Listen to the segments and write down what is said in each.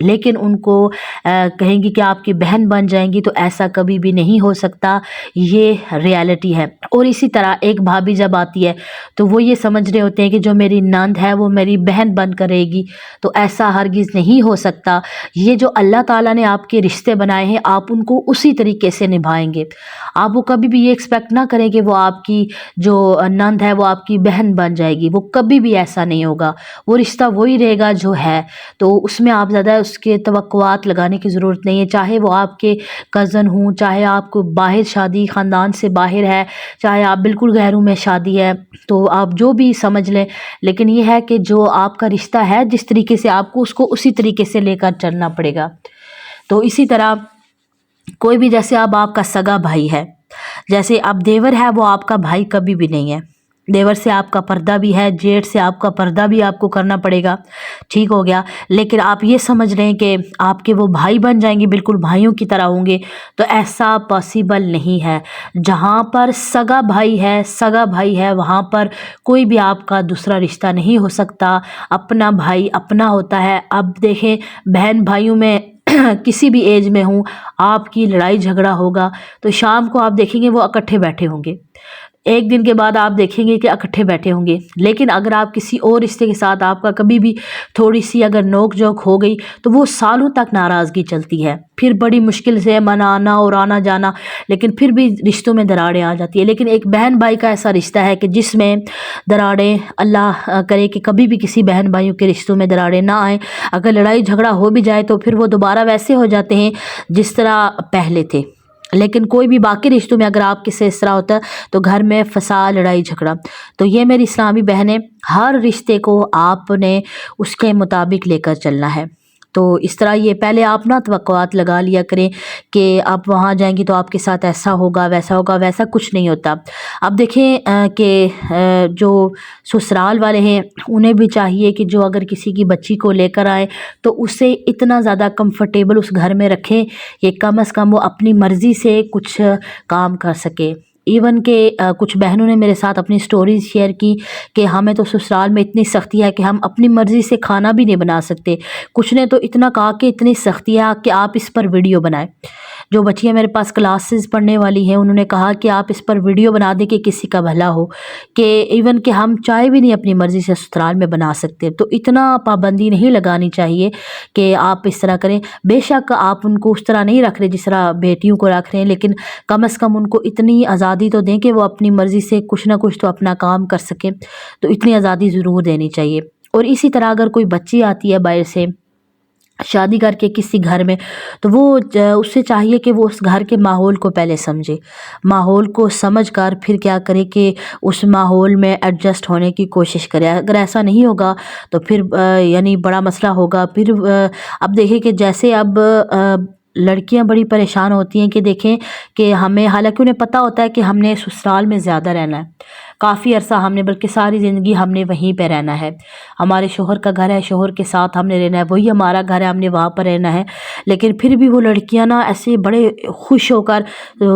لیکن ان کو کہیں گی کہ آپ کی بہن بن جائیں گی، تو ایسا کبھی بھی نہیں ہو سکتا، یہ ریالٹی ہے۔ اور اسی طرح ایک بھابھی جب آتی ہے تو وہ یہ سمجھ رہے ہوتے ہیں کہ جو میری نند ہے وہ میری بہن بن کر رہے گی، تو ایسا ہرگز نہیں ہو سکتا۔ یہ جو اللہ تعالیٰ نے آپ کے رشتے بنائے ہیں، آپ ان کو اسی طریقے سے نبھائیں گے۔ آپ وہ کبھی بھی یہ ایکسپیکٹ نہ کریں کہ وہ آپ کی جو نند ہے وہ آپ کی بہن بن جائے گی، وہ کبھی بھی ایسا نہیں ہوگا۔ وہ رشتہ وہی رہے گا جو ہے، تو اس میں آپ زیادہ اس کے توقعات لگانے کی ضرورت نہیں ہے، چاہے وہ آپ کے کزن ہوں، چاہے آپ کو باہر شادی خاندان سے باہر ہے، چاہے آپ بالکل غیروں میں شادی ہے، تو آپ جو بھی سمجھ لیں، لیکن یہ ہے کہ جو آپ کا رشتہ ہے جس طریقے سے آپ کو اس کو اسی طریقے سے لے کر چلنا پڑے گا۔ تو اسی طرح کوئی بھی جیسے اب آپ کا سگا بھائی ہے، جیسے اب دیور ہے وہ آپ کا بھائی کبھی بھی نہیں ہے، دیور سے آپ کا پردہ بھی ہے، جیٹھ سے آپ کا پردہ بھی آپ کو کرنا پڑے گا، ٹھیک ہو گیا۔ لیکن آپ یہ سمجھ رہے ہیں کہ آپ کے وہ بھائی بن جائیں گے، بالکل بھائیوں کی طرح ہوں گے، تو ایسا پاسیبل نہیں ہے۔ جہاں پر سگا بھائی ہے وہاں پر کوئی بھی آپ کا دوسرا رشتہ نہیں ہو سکتا۔ اپنا بھائی اپنا ہوتا ہے۔ اب دیکھیں بہن بھائیوں میں کسی بھی ایج میں ہوں، آپ کی لڑائی جھگڑا ہوگا تو شام کو آپ دیکھیں گے وہ اکٹھے بیٹھے ہوں گے، ایک دن کے بعد آپ دیکھیں گے کہ اکٹھے بیٹھے ہوں گے۔ لیکن اگر آپ کسی اور رشتے کے ساتھ آپ کا کبھی بھی تھوڑی سی اگر نوک جھوک ہو گئی تو وہ سالوں تک ناراضگی چلتی ہے، پھر بڑی مشکل سے منانا اور آنا جانا، لیکن پھر بھی رشتوں میں دراڑیں آ جاتی ہیں۔ لیکن ایک بہن بھائی کا ایسا رشتہ ہے کہ جس میں دراڑیں، اللہ کرے کہ کبھی بھی کسی بہن بھائیوں کے رشتوں میں دراڑیں نہ آئیں۔ اگر لڑائی جھگڑا ہو بھی جائے تو پھر وہ دوبارہ ویسے ہو جاتے ہیں جس طرح پہلے تھے۔ لیکن کوئی بھی باقی رشتوں میں اگر آپ کسی اس طرح ہوتا ہے تو گھر میں فساد، لڑائی جھگڑا۔ تو یہ میری اسلامی بہنیں، ہر رشتے کو آپ نے اس کے مطابق لے کر چلنا ہے۔ تو اس طرح یہ پہلے آپ نہ توقعات لگا لیا کریں کہ آپ وہاں جائیں گی تو آپ کے ساتھ ایسا ہوگا، ویسا کچھ نہیں ہوتا۔ اب دیکھیں کہ جو سسرال والے ہیں انہیں بھی چاہیے کہ جو اگر کسی کی بچی کو لے کر آئیں تو اسے اتنا زیادہ کمفرٹیبل اس گھر میں رکھیں کہ کم از کم وہ اپنی مرضی سے کچھ کام کر سکے۔ ایون کہ کچھ بہنوں نے میرے ساتھ اپنی سٹوریز شیئر کی کہ ہمیں تو سسرال میں اتنی سختی ہے کہ ہم اپنی مرضی سے کھانا بھی نہیں بنا سکتے۔ کچھ نے تو اتنا کہا کہ اتنی سختی ہے کہ آپ اس پر ویڈیو بنائیں۔ جو بچیاں میرے پاس کلاسز پڑھنے والی ہیں انہوں نے کہا کہ آپ اس پر ویڈیو بنا دیں کہ کسی کا بھلا ہو، کہ ایون کہ ہم چائے بھی نہیں اپنی مرضی سے سسرال میں بنا سکتے۔ تو اتنا پابندی نہیں لگانی چاہیے کہ آپ اس طرح کریں۔ بے شک آپ ان کو اس طرح نہیں رکھ رہے جس طرح بیٹیوں کو رکھ رہے ہیں، لیکن کم از کم ان کو اتنی آزادی تو دیں کہ وہ اپنی مرضی سے کچھ نہ کچھ تو اپنا کام کر سکیں۔ تو اتنی آزادی ضرور دینی چاہیے۔ اور اسی طرح اگر کوئی بچی آتی ہے باہر سے شادی کر کے کسی گھر میں، تو وہ اس سے چاہیے کہ وہ اس گھر کے ماحول کو پہلے سمجھے، ماحول کو سمجھ کر پھر کیا کرے کہ اس ماحول میں ایڈجسٹ ہونے کی کوشش کرے۔ اگر ایسا نہیں ہوگا تو پھر یعنی بڑا مسئلہ ہوگا۔ پھر اب دیکھیں کہ جیسے اب لڑکیاں بڑی پریشان ہوتی ہیں کہ دیکھیں کہ ہمیں، حالانکہ انہیں پتہ ہوتا ہے کہ ہم نے سسرال میں زیادہ رہنا ہے، کافی عرصہ ہم نے، بلکہ ساری زندگی ہم نے وہیں پہ رہنا ہے، ہمارے شوہر کا گھر ہے، شوہر کے ساتھ ہم نے رہنا ہے، وہی ہمارا گھر ہے، ہم نے وہاں پر رہنا ہے۔ لیکن پھر بھی وہ لڑکیاں نا ایسے بڑے خوش ہو کر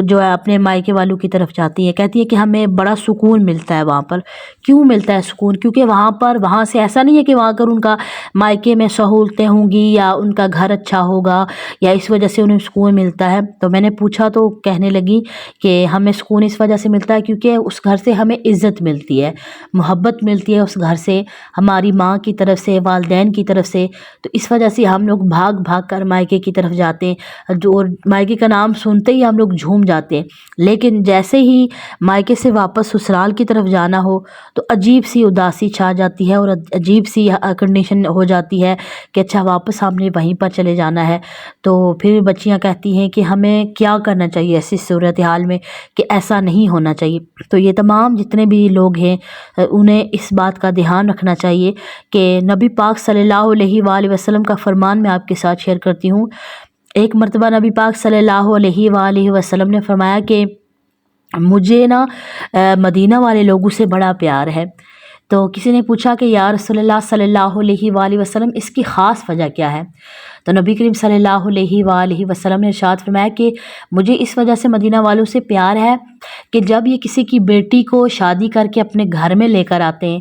جو ہے اپنے مائکے والوں کی طرف جاتی ہیں، کہتی ہیں کہ ہمیں بڑا سکون ملتا ہے وہاں پر۔ کیوں ملتا ہے سکون؟ کیونکہ وہاں سے ایسا نہیں ہے کہ وہاں کر ان کا مائکے میں سہولتیں ہوں گی یا ان کا گھر اچھا ہوگا یا اس وجہ سے انہیں سکون ملتا ہے۔ تو میں نے پوچھا تو کہنے لگی کہ ہمیں سکون اس وجہ سے ملتا ہے کیونکہ اس گھر سے ہمیں عزت ملتی ہے، محبت ملتی ہے اس گھر سے، ہماری ماں کی طرف سے، والدین کی طرف سے۔ تو اس وجہ سے ہم لوگ بھاگ بھاگ کر مائکے کی طرف جاتے ہیں، اور مائکے کا نام سنتے ہی ہم لوگ جھوم جاتے ہیں۔ لیکن جیسے ہی مائکے سے واپس سسرال کی طرف جانا ہو تو عجیب سی اداسی چھا جاتی ہے اور عجیب سی کنڈیشن ہو جاتی ہے کہ اچھا واپس ہم نے وہیں پر چلے جانا ہے۔ تو پھر بچیاں کہتی ہیں کہ ہمیں کیا کرنا چاہیے ایسی صورتحال میں، کہ ایسا نہیں ہونا چاہیے۔ تو یہ تمام جتنے بھی لوگ ہیں انہیں اس بات کا دھیان رکھنا چاہیے کہ نبی پاک صلی اللہ علیہ وآلہ وسلم کا فرمان میں آپ کے ساتھ شیئر کرتی ہوں۔ ایک مرتبہ نبی پاک صلی اللہ علیہ وآلہ وسلم نے فرمایا کہ مجھے نا مدینہ والے لوگوں سے بڑا پیار ہے۔ تو کسی نے پوچھا کہ یا رسول اللہ صلی اللہ علیہ وآلہ وسلم اس کی خاص وجہ کیا ہے؟ تو نبی کریم صلی اللہ علیہ وآلہ وسلم نے ارشاد فرمایا کہ مجھے اس وجہ سے مدینہ والوں سے پیار ہے کہ جب یہ کسی کی بیٹی کو شادی کر کے اپنے گھر میں لے کر آتے ہیں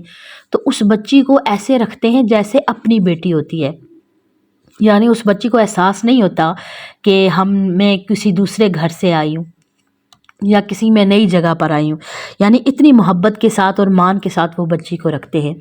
تو اس بچی کو ایسے رکھتے ہیں جیسے اپنی بیٹی ہوتی ہے۔ یعنی اس بچی کو احساس نہیں ہوتا کہ میں کسی دوسرے گھر سے آئی ہوں یا کسی میں نئی جگہ پر آئی ہوں، یعنی اتنی محبت کے ساتھ اور مان کے ساتھ وہ بچی کو رکھتے ہیں۔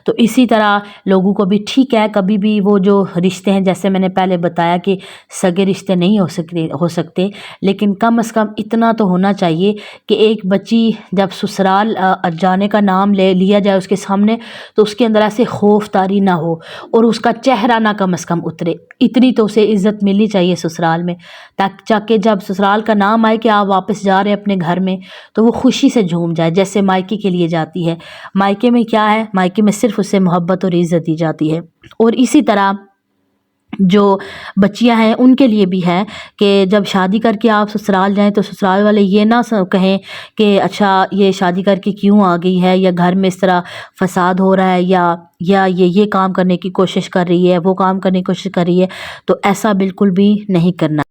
تو اسی طرح لوگوں کو بھی ٹھیک ہے، کبھی بھی وہ جو رشتے ہیں، جیسے میں نے پہلے بتایا کہ سگے رشتے نہیں ہو سکتے، لیکن کم از کم اتنا تو ہونا چاہیے کہ ایک بچی جب سسرال جانے کا نام لیا جائے اس کے سامنے، تو اس کے اندر ایسے خوف طاری نہ ہو اور اس کا چہرہ نہ کم از کم اترے، اتنی تو اسے عزت ملنی چاہیے سسرال میں، تاکہ جب سسرال کا نام آئے کہ آپ واپس جا رہے ہیں اپنے گھر میں، تو وہ خوشی سے جھوم جائے، جیسے مائکے کے لیے جاتی ہے۔ مائکے میں کیا ہے؟ مائکے میں صرف اسے محبت اور عزت دی جاتی ہے۔ اور اسی طرح جو بچیاں ہیں ان کے لیے بھی ہے کہ جب شادی کر کے آپ سسرال جائیں تو سسرال والے یہ نہ کہیں کہ اچھا یہ شادی کر کے کیوں آ گئی ہے، یا گھر میں اس طرح فساد ہو رہا ہے، یا یہ کام کرنے کی کوشش کر رہی ہے، وہ کام کرنے کی کوشش کر رہی ہے، تو ایسا بالکل بھی نہیں کرنا۔